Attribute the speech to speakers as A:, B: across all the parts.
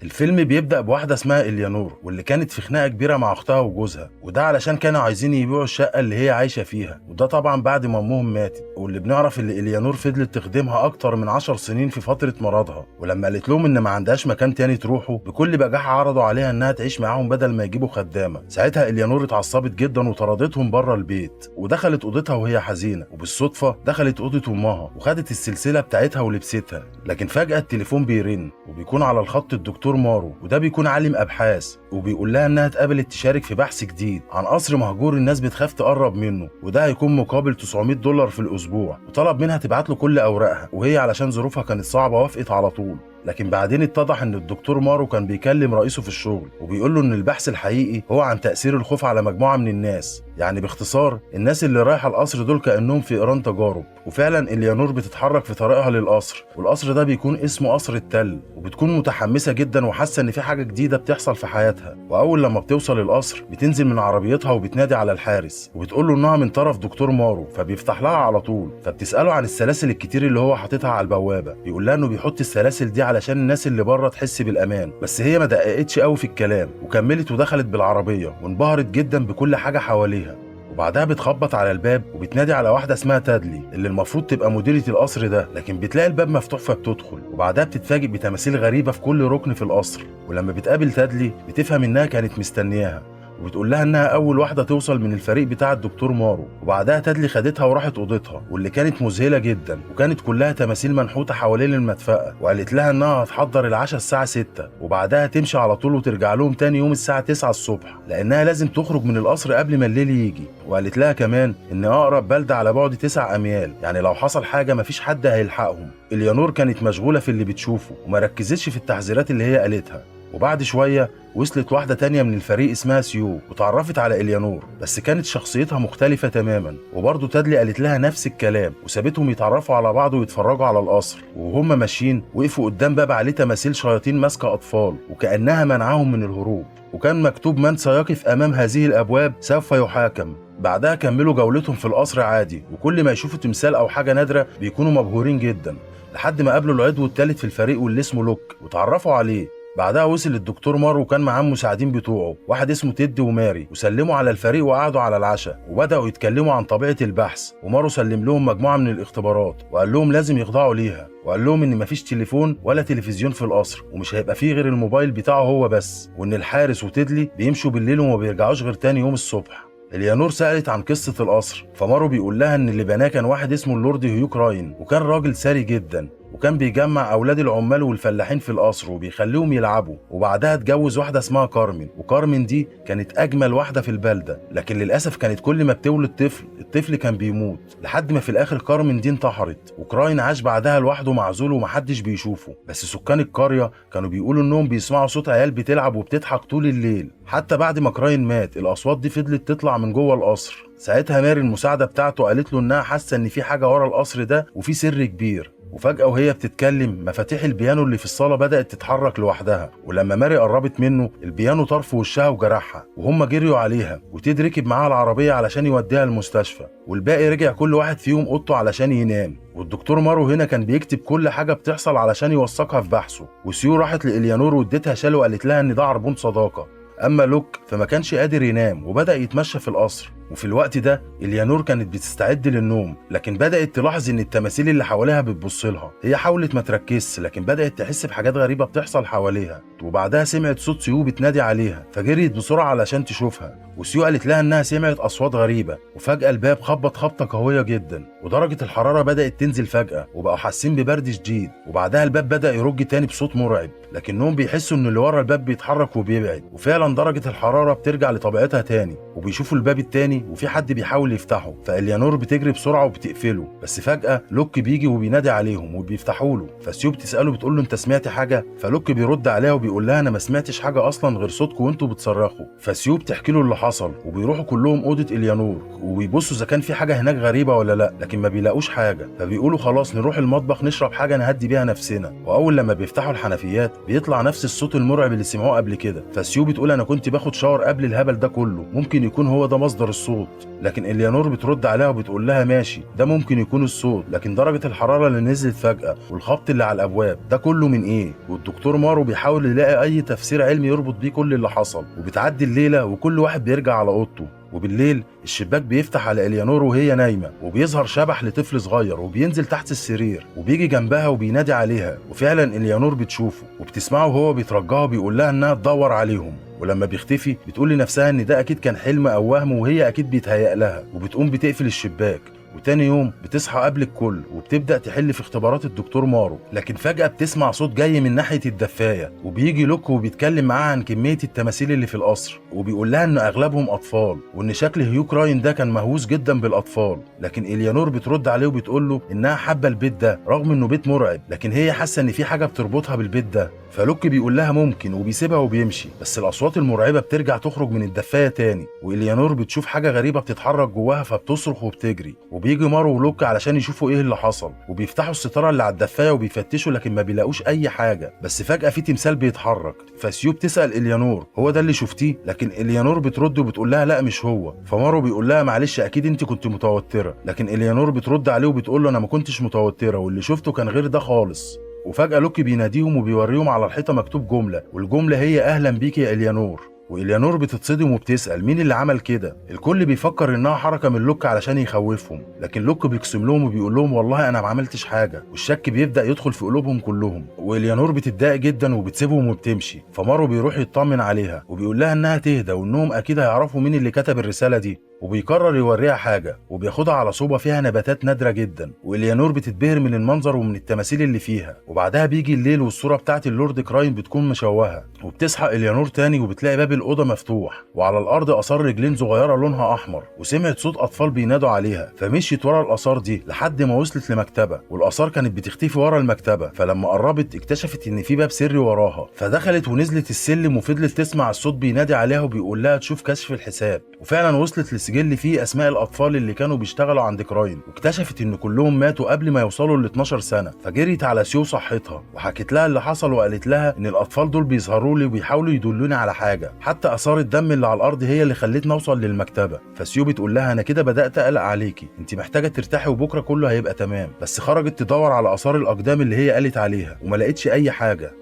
A: الفيلم بيبدأ بواحدة اسمها إليانور واللي كانت في خناقة كبيرة مع أختها وجوزها، وده علشان كانوا عايزين يبيعوا الشقة اللي هي عايشة فيها، وده طبعا بعد ما أمهم ماتت. واللي بنعرف إن إليانور فضلت تخدمها أكتر من 10 سنين في فترة مرضها، ولما قالت لهم إن ما عندهاش مكان تاني تروحوا بكل بجاحة عرضوا عليها إنها تعيش معاهم بدل ما يجيبوا خدامة. ساعتها إليانور اتعصبت جدا وطردتهم بره البيت، ودخلت أوضتها وهي حزينة، وبالصدفة دخلت أوضة أمها وخدت السلسلة بتاعتها ولبستها. لكن فجأة التليفون بيرن وبيكون على الخط الدكتور مارو، وده بيكون عالم ابحاث، وبيقول لها انها اتقبلت تشارك في بحث جديد عن قصر مهجور الناس بتخاف تقرب منه، وده هيكون مقابل $900 في الاسبوع، وطلب منها تبعت له كل اوراقها، وهي علشان ظروفها كانت صعبه وافقت على طول. لكن بعدين اتضح ان الدكتور مارو كان بيكلم رئيسه في الشغل وبيقول له ان البحث الحقيقي هو عن تأثير الخوف على مجموعة من الناس، يعني باختصار الناس اللي رايحة القصر دول كأنهم في إيران تجارب. وفعلا إليانور بتتحرك في طريقها للقصر، والقصر ده بيكون اسمه قصر التل، وبتكون متحمسة جدا وحاسة ان في حاجة جديدة بتحصل في حياتها. واول لما بتوصل القصر بتنزل من عربيتها وبتنادي على الحارس وبتقول له انها من طرف دكتور مارو، فبيفتح لها على طول. فبتسأله عن السلاسل الكتير اللي هو حاططها على البوابة، بيقول لها انه بيحط السلاسل دي علشان الناس اللي بره تحس بالامان. بس هي ما دققتش قوي في الكلام وكملت ودخلت بالعربيه وانبهرت جدا بكل حاجه حواليها. وبعدها بتخبط على الباب وبتنادي على واحده اسمها تادلي اللي المفروض تبقى مديره القصر ده، لكن بتلاقي الباب مفتوح فبتدخل. وبعدها بتتفاجئ بتماثيل غريبه في كل ركن في القصر، ولما بتقابل تادلي بتفهم انها كانت مستنياها، وبتقول لها انها اول واحده توصل من الفريق بتاع الدكتور مارو. وبعدها تادلي خدتها وراحت اوضتها واللي كانت مذهله جدا، وكانت كلها تماثيل منحوته حوالين المدفأه، وقالت لها انها هتحضر العشاء الساعه 6 وبعدها تمشي على طول وترجع لهم تاني يوم الساعه 9 الصبح، لانها لازم تخرج من القصر قبل ما الليل يجي. وقالت لها كمان ان اقرب بلده على بعد 9 اميال، يعني لو حصل حاجه مفيش حد هيلحقهم. اليانور كانت مشغوله في اللي بتشوفه وما ركزتش في التحذيرات اللي هي قالتها. وبعد شوية وصلت واحدة تانية من الفريق اسمها سيو وتعرفت على إليانور، بس كانت شخصيتها مختلفة تماما. وبرضه تادلي قالت لها نفس الكلام وسابتهم يتعرفوا على بعض ويتفرجوا على القصر. وهم ماشيين وقفوا قدام باب عليه تماثيل شياطين ماسكة أطفال وكأنها منعهم من الهروب، وكان مكتوب من سيقف أمام هذه الأبواب سوف يحاكم. بعدها كملوا جولتهم في القصر عادي، وكل ما يشوفوا تمثال أو حاجة نادرة بيكونوا مبهورين جدا، لحد ما قابلوا العضو الثالث في الفريق واللي اسمه لوك وتعرفوا عليه. بعدها وصل الدكتور مارو وكان معاه مساعدين بتوعه، واحد اسمه تيدي وماري، وسلموا على الفريق وقعدوا على العشاء وبدأوا يتكلموا عن طبيعة البحث. ومارو سلم لهم مجموعة من الاختبارات وقال لهم لازم يخضعوا ليها، وقال لهم ان مفيش تليفون ولا تلفزيون في القصر، ومش هيبقى فيه غير الموبايل بتاعه هو بس، وان الحارس وتيدلي بيمشوا بالليل وما بيرجعوش غير تاني يوم الصبح. اليانور سألت عن قصة القصر، فمارو بيقول لها ان اللي بناه كان واحد اسمه اللورد هيوك راين، وكان راجل ثري جدا، وكان بيجمع اولاد العمال والفلاحين في القصر وبيخليهم يلعبوا. وبعدها اتجوز واحده اسمها كارمن، وكارمن دي كانت اجمل واحده في البلده، لكن للاسف كانت كل ما بتولد الطفل كان بيموت، لحد ما في الاخر كارمن دي انتحرت، وكراين عاش بعدها لوحده معزول ومحدش بيشوفه. بس سكان القريه كانوا بيقولوا انهم بيسمعوا صوت عيال بتلعب وبتضحك طول الليل. حتى بعد ما كراين مات الاصوات دي فضلت تطلع من جوه القصر. ساعتها ماري المساعده بتاعته قالت له انها حاسه ان في حاجه ورا القصر ده وفي سر كبير. وفجأة وهي بتتكلم مفاتيح البيانو اللي في الصالة بدأت تتحرك لوحدها، ولما ماري قربت منه البيانو طار في وشها وجرحها، وهم جريوا عليها وتيد ركب معاها العربية علشان يوديها المستشفى، والباقي رجع كل واحد فيهم اوضته علشان ينام. والدكتور مارو هنا كان بيكتب كل حاجة بتحصل علشان يوثقها في بحثه. وسيو راحت لإليانور واديتها شال وقالت لها ان ده عربون صداقة. اما لوك فما كانش قادر ينام وبدأ يتمشى في القصر. وفي الوقت ده إليانور كانت بتستعد للنوم، لكن بدأت تلاحظ ان التماثيل اللي حواليها بتبص لها. هي حاولت ما تركزش لكن بدأت تحس بحاجات غريبة بتحصل حواليها. وبعدها سمعت صوت سيو بتنادي عليها فجريت بسرعة علشان تشوفها، وسيو قالت لها انها سمعت اصوات غريبة. وفجأة الباب خبط خبطة قوية جدا ودرجة الحرارة بدأت تنزل فجأة وبقوا حاسين ببرد شديد. وبعدها الباب بدأ يرج تاني بصوت مرعب، لكنهم بيحسوا ان اللي ورا الباب بيتحرك وبيبعد، وفعلا درجة الحرارة بترجع لطبيعتها تاني. وبيشوفوا الباب التاني وفي حد بيحاول يفتحه، فإليانور بتجري بسرعة وبتقفله. بس فجأة لوك بيجي وبينادي عليهم وبيفتحوا له، فسيو بتسأله بتقول له انت سمعت حاجة؟ فلوك بيرد عليها وبيقول لها انا ما سمعتش حاجة اصلا غير صوتكم وانتوا بتصرخوا. فسيو بتحكي له اللي حصل، وبيروحوا كلهم أوضة إليانور وبيبصوا اذا كان في حاجة هناك غريبة ولا لا، لكن ما بيلاقوش حاجة. فبيقولوا خلاص نروح المطبخ نشرب حاجة نهدي بيها نفسنا. واول لما بيفتحوا الحنفيات بيطلع نفس الصوت المرعب اللي سمعوه قبل كده. فسيو بتقول انا كنت باخد شاور قبل الهبل ده كله، ممكن يكون هو ده مصدر الصوت. صوت، لكن اليانور بترد عليها وبتقول لها ماشي ده ممكن يكون الصوت، لكن درجة الحرارة اللي نزلت فجأة والخبط اللي على الابواب ده كله من ايه؟ والدكتور مارو بيحاول يلاقي اي تفسير علمي يربط بيه كل اللي حصل. وبتعدي الليلة وكل واحد بيرجع على اوضته، وبالليل الشباك بيفتح على اليانور وهي نايمة، وبيظهر شبح لطفل صغير وبينزل تحت السرير وبيجي جنبها وبينادي عليها، وفعلا اليانور بتشوفه وبتسمعه وهو بيترجاها بيقول لها انها تدور عليهم. ولما بيختفي بتقول لنفسها ان ده اكيد كان حلم او وهم، وهي اكيد بيتهيأ لها، وبتقوم بتقفل الشباك. وتاني يوم بتصحى قبل الكل وبتبدأ تحل في اختبارات الدكتور مارو، لكن فجأة بتسمع صوت جاي من ناحية الدفاية، وبيجي لوك وبيتكلم معاها عن كمية التماثيل اللي في القصر، وبيقول لها ان اغلبهم اطفال، وان شكل هيوك راين ده كان مهووس جدا بالاطفال. لكن اليانور بترد عليه وبتقول له انها حابة البيت ده رغم انه بيت مرعب، لكن هي حاسة ان في حاجة بتربطها بالبيت ده. فلوك بيقول لها ممكن وبيسيبها وبيمشي، بس الاصوات المرعبة بترجع تخرج من الدفاية تاني، واليانور بتشوف حاجة غريبة بتتحرك جواها فبتصرخ وبتجري. وبيجي مارو ولوك علشان يشوفوا ايه اللي حصل، وبيفتحوا الستاره اللي على الدفايه وبيفتشوا لكن ما بيلاقوش اي حاجه، بس فجاه في تمثال بيتحرك. فسيو بتسال اليانور هو ده اللي شفتيه؟ لكن اليانور بترد وبتقول لها لا مش هو. فمارو بيقول لها معلش اكيد انت كنت متوتره، لكن اليانور بترد عليه وبتقول له انا ما كنتش متوتره واللي شفته كان غير ده خالص. وفجاه لوكي بيناديهم وبيوريهم على الحيطه مكتوب جمله، والجمله هي اهلا بيكي يا اليانور. واليانور بتتصدم وبتسأل مين اللي عمل كده؟ الكل بيفكر انها حركة من لوك علشان يخوفهم، لكن لوك بيقسم لهم وبيقول لهم والله انا ما عملتش حاجة، والشك بيبدأ يدخل في قلوبهم كلهم. واليانور بتتضايق جدا وبتسيبهم وبتمشي. فمارو بيروح يطمن عليها وبيقول لها انها تهدى وانهم اكيد هيعرفوا مين اللي كتب الرسالة دي، وبيقرر يوريها حاجة وبياخدها على صوبة فيها نباتات نادرة جدا. واليانور بتتبهر من المنظر ومن التماثيل اللي فيها. وبعدها بيجي الليل والصورة بتاعت اللورد كراين بتكون مشوهة، وبتصحى اليانور تاني وبتلاقي باب الأوضة مفتوح، وعلى الأرض آثار رجلين صغيرة لونها أحمر، وسمعت صوت أطفال بينادوا عليها، فمشيت ورا الآثار دي لحد ما وصلت لمكتبة، والآثار كانت بتختفي ورا المكتبة. فلما قربت اكتشفت إن في باب سري وراها، فدخلت ونزلت السلم وفضلت تسمع الصوت بينادي عليها وبيقول لها تشوف كشف الحساب. وفعلا وصلت لسجل فيه أسماء الأطفال اللي كانوا بيشتغلوا عند كراين، واكتشفت إن كلهم ماتوا قبل ما يوصلوا ل 12 سنة. فجريت على سيو صحتها وحكت لها اللي حصل، وقالت لها إن الأطفال دول بيظهروا لي وبيحاولوا يدلوني على حاجة، حتى آثار الدم اللي على الأرض هي اللي خلتني أوصل للمكتبة. فسيو بتقول لها أنا كده بدأت أقلق عليكي، أنت محتاجة ترتاحي وبكرة كله هيبقى تمام. بس خرجت تدور على آثار الأقدام اللي هي قالت عليها وما لقيتش أي حاجة.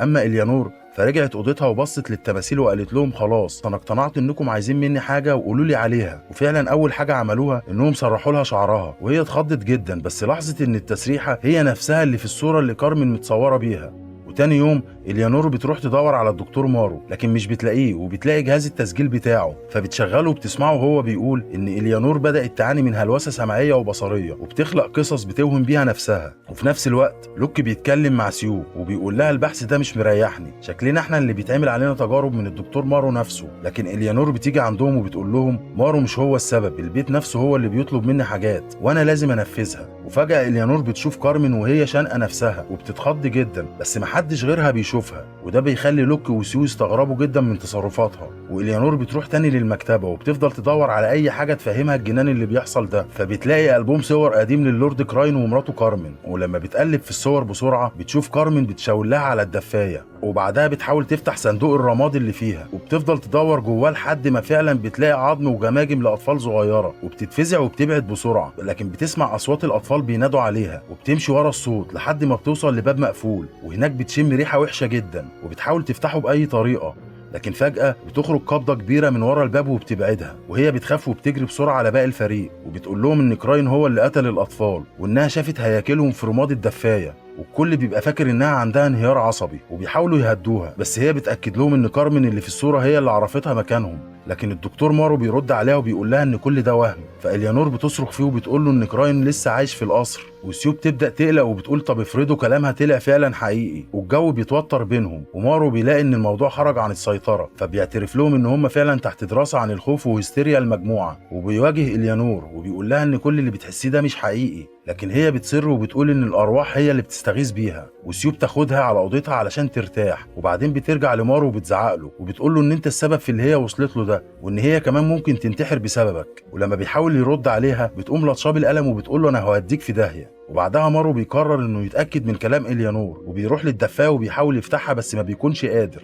A: أما اليانور فرجعت اوضتها وبصت للتماثيل وقالت لهم خلاص انا اقتنعت انكم عايزين مني حاجه وقولوا لي عليها. وفعلا اول حاجه عملوها انهم سرحوا لها شعرها، وهي اتخضت جدا بس لاحظت ان التسريحه هي نفسها اللي في الصوره اللي كارمن متصوره بيها. وتاني يوم اليانور بتروح تدور على الدكتور مارو لكن مش بتلاقيه، وبتلاقي جهاز التسجيل بتاعه فبتشغله وبتسمعه وهو بيقول ان اليانور بدأت تعاني من هلوسة سمعية وبصرية وبتخلق قصص بتوهم بيها نفسها. وفي نفس الوقت لوك بيتكلم مع سيو وبيقول لها البحث ده مش مريحني، شكلنا احنا اللي بيتعمل علينا تجارب من الدكتور مارو نفسه. لكن اليانور بتيجي عندهم وبتقول لهم مارو مش هو السبب، البيت نفسه هو اللي بيطلب مني حاجات وانا لازم انفذها. وفجأة اليانور بتشوف كارمن وهي شانقة نفسها وبتتخض جدا، بس محدش غيرها بيشوفها، وده بيخلي لوك وسيو يستغربوا جدا من تصرفاتها. واليانور بتروح تاني للمكتبة وبتفضل تدور على اي حاجة تفهمها الجنان اللي بيحصل ده، فبتلاقي ألبوم صور قديم للورد كراين ومراته كارمن. ولما بتقلب في الصور بسرعة بتشوف كارمن بتشاور لها على الدفاية، وبعدها بتحاول تفتح صندوق الرماد اللي فيها وبتفضل تدور جواه لحد ما فعلا بتلاقي عظم وجماجم لأطفال صغيرة، وبتتفزع وبتبعد بسرعة، لكن بتسمع أصوات الأطفال بينادوا عليها وبتمشي ورا الصوت لحد ما بتوصل لباب مقفول، وهناك بتشم ريحة وحشة جدا وبتحاول تفتحه بأي طريقة. لكن فجأة بتخرج قبضة كبيرة من ورا الباب وبتبعدها، وهي بتخاف وبتجري بسرعة على باقي الفريق وبتقول لهم إن كراين هو اللي قتل الأطفال وإنها شافت هياكلهم في رماد الدفاية. والكل بيبقى فاكر إنها عندها انهيار عصبي وبيحاولوا يهدوها، بس هي بتأكد لهم إن كارمن اللي في الصورة هي اللي عرفتها مكانهم. لكن الدكتور مارو بيرد عليها وبيقول لها إن كل ده وهم. فإليانور بتصرخ فيه وبتقول له إن كراين لسه عايش في القصر، وسيو بتبدأ تقلق وبتقول طب افرضوا كلامها طلع فعلا حقيقي. والجو بيتوتر بينهم، ومارو بيلاقي إن الموضوع خرج عن السيطرة، فبيعترف لهم إن هم فعلا تحت دراسة عن الخوف وهستيريا المجموعة. وبيواجه إليانور وبيقول لها إن كل اللي بتحسيه ده مش حقيقي، لكن هي بتصر وبتقول ان الارواح هي اللي بتستغيث بيها. وسيو بتاخدها على اوضتها علشان ترتاح، وبعدين بترجع لمارو وبتزعق له وبتقول له ان انت السبب في اللي هي وصلت له ده، وان هي كمان ممكن تنتحر بسببك. ولما بيحاول يرد عليها بتقوم لطشاه بالقلم وبتقول له انا هوديك في داهيه. وبعدها مارو بيقرر انه يتاكد من كلام اليانور وبيروح للدفايه وبيحاول يفتحها بس ما بيكونش قادر.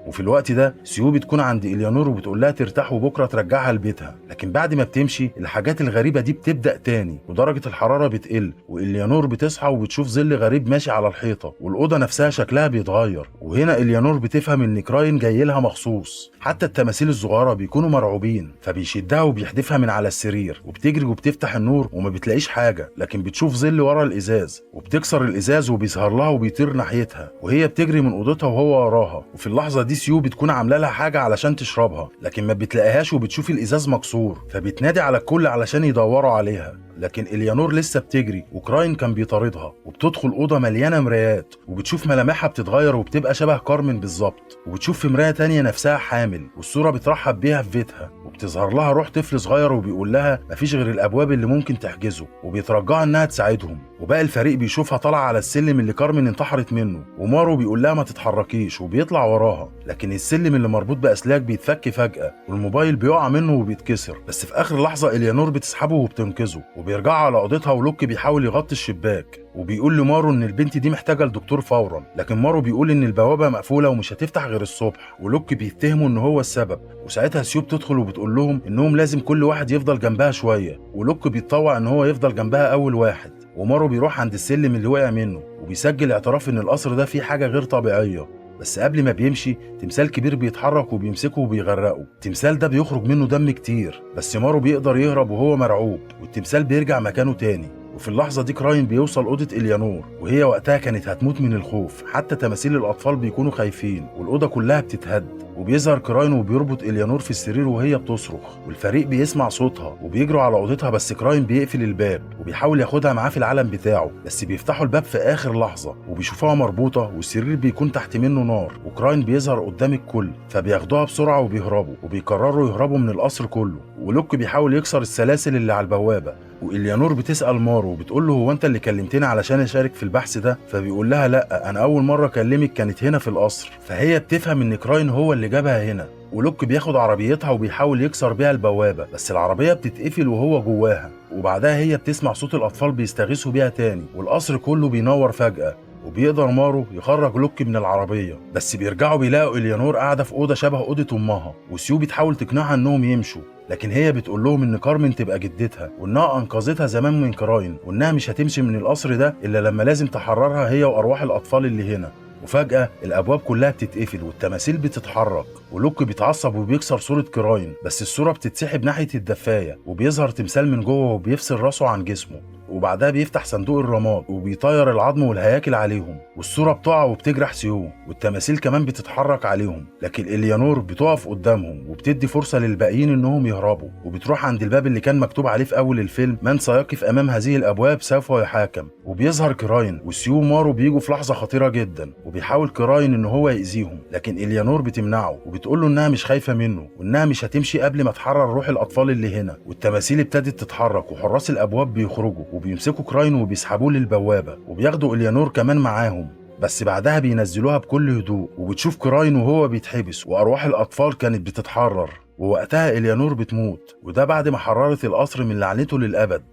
A: وفي الوقت ده سيو بتكون عند اليانور وبتقول لها ترتاح وبكره ترجعها لبيتها، لكن بعد ما بتمشي الحاجات الغريبه دي بتبدا تاني ودرجه الحراره بتقل، واليانور بتصحى وبتشوف ظل غريب ماشي على الحيطه، والاوضه نفسها شكلها بيتغير. وهنا اليانور بتفهم ان كراين جاي لها مخصوص. حتى التماثيل الصغيره بيكونوا مرعوبين، فبيشدها وبيحدفها من على السرير، وبتجري وبتفتح النور وما بتلاقيش حاجه، لكن بتشوف ظل ورا الازاز وبتكسر الازاز وبيظهر لها وبيطير ناحيتها، وهي بتجري من اوضتها وهو وراها. وفي اللحظه دي سيو بتكون عامله لها حاجه علشان تشربها، لكن ما بتلاقيهاش وبتشوف الازاز مكسور، فبتنادي على الكل علشان يدوروا عليها. لكن اليانور لسه بتجري وكراين كان بيطاردها، وبتدخل اوضه مليانه مرايات وبتشوف ملامحها بتتغير وبتبقى شبه كارمن بالظبط، وبتشوف في مرايه تانية نفسها حامل، والصوره بترحب بيها في بيتها، وبتظهر لها روح طفل صغير وبيقول لها مفيش غير الابواب اللي ممكن تحجزه، وبيترجاها انها تساعدهم. وباقي الفريق بيشوفها طالعه على السلم اللي كارمن انتحرت منه، ومارو بيقول لها ما تتحركيش وبيطلع وراها، لكن السلم اللي مربوط باسلاك بيتفك فجاه، والموبايل بيقع منه وبيتكسر. بس في اخر لحظه اليانور بتسحبه وبتنقذه، وبيرجعوا على اوضتها، ولوك بيحاول يغطي الشباك وبيقول لمارو ان البنت دي محتاجه لدكتور فورا، لكن مارو بيقول ان البوابه مقفوله ومش هتفتح غير الصبح، ولوك بيتهمه ان هو السبب. وساعتها سيو بتدخل وبتقول لهم انهم لازم كل واحد يفضل جنبها شويه، ولوك بيتطوع ان هو يفضل جنبها اول واحد. ومارو بيروح عند السلم اللي وقع منه وبيسجل اعتراف ان القصر ده فيه حاجه غير طبيعيه. بس قبل ما بيمشي تمثال كبير بيتحرك وبيمسكه وبيغرقه، التمثال ده بيخرج منه دم كتير، بس مارو بيقدر يهرب وهو مرعوب، والتمثال بيرجع مكانه تاني. وفي اللحظة دي كراين بيوصل أوضة اليانور، وهي وقتها كانت هتموت من الخوف، حتى تماثيل الأطفال بيكونوا خايفين، والأوضة كلها بتتهد. وبيظهر كراين وبيربط اليانور في السرير وهي بتصرخ، والفريق بيسمع صوتها وبيجروا على أوضتها، بس كراين بيقفل الباب وبيحاول ياخدها معاه في العالم بتاعه، بس بيفتحوا الباب في آخر لحظة وبيشوفوها مربوطة، والسرير بيكون تحت منه نار، وكراين بيظهر قدام الكل، فبياخدوها بسرعة وبيهربوا، وبيقرروا يهربوا من القصر كله. ولوك بيحاول يكسر السلاسل اللي على البوابة، واليانور بتسأل مارو وبتقول له هو انت اللي كلمتني علشان اشارك في البحث ده؟ فبيقول لها لا، انا اول مرة اكلمك كانت هنا في القصر. فهي بتفهم ان كراين هو اللي جابها هنا. ولوك بياخد عربيتها وبيحاول يكسر بيها البوابة، بس العربية بتتقفل وهو جواها، وبعدها هي بتسمع صوت الأطفال بيستغيثوا بيها تاني، والقصر كله بينور فجأة، وبيقدر مارو يخرج لوك من العربية. بس بيرجعوا بيلاقوا اليانور قاعدة في أوضة شبه أوضة أمها، وسيو بتحاول تقنعها إنهم يمشوا، لكن هي بتقول لهم إن كارمن تبقى جدتها، وإنها أنقذتها زمان من كراين، وإنها مش هتمشي من القصر ده إلا لما لازم تحررها هي وأرواح الأطفال اللي هنا. وفجأة الأبواب كلها بتتقفل والتماثيل بتتحرك، ولوك بيتعصب وبيكسر صورة كراين، بس الصورة بتتسحب ناحية الدفاية، وبيظهر تمثال من جوه وبيفصل راسه عن جسمه، وبعدها بيفتح صندوق الرماد وبيطير العظم والهياكل عليهم، والصورة بتقع وبتجرح سيو، والتماثيل كمان بتتحرك عليهم، لكن اليانور بتقف قدامهم وبتدي فرصة للباقيين انهم يهربوا، وبتروح عند الباب اللي كان مكتوب عليه في اول الفيلم من سيقف امام هذه الابواب سوف يحاكم. وبيظهر كراين، وسيو ومارو بيجوا في لحظة خطيرة جدا، وبيحاول كراين ان هو يأذيهم، لكن اليانور بتمنعه وبتقول له انها مش خايفة منه، وانها مش هتمشي قبل ما تحرر روح الاطفال اللي هنا. والتماثيل ابتدت تتحرك، وحراس الابواب بيخرجوا وبيمسكوا كراين وبيسحبوه للبوابة، وبياخدوا اليانور كمان معاهم، بس بعدها بينزلوها بكل هدوء، وبتشوف كراين وهو بيتحبس، وأرواح الأطفال كانت بتتحرر، ووقتها اليانور بتموت، وده بعد ما حررت القصر من لعنته للأبد.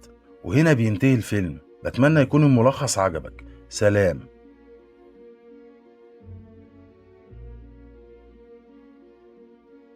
A: وهنا بينتهي الفيلم. بتمنى يكون الملخص عجبك. سلام.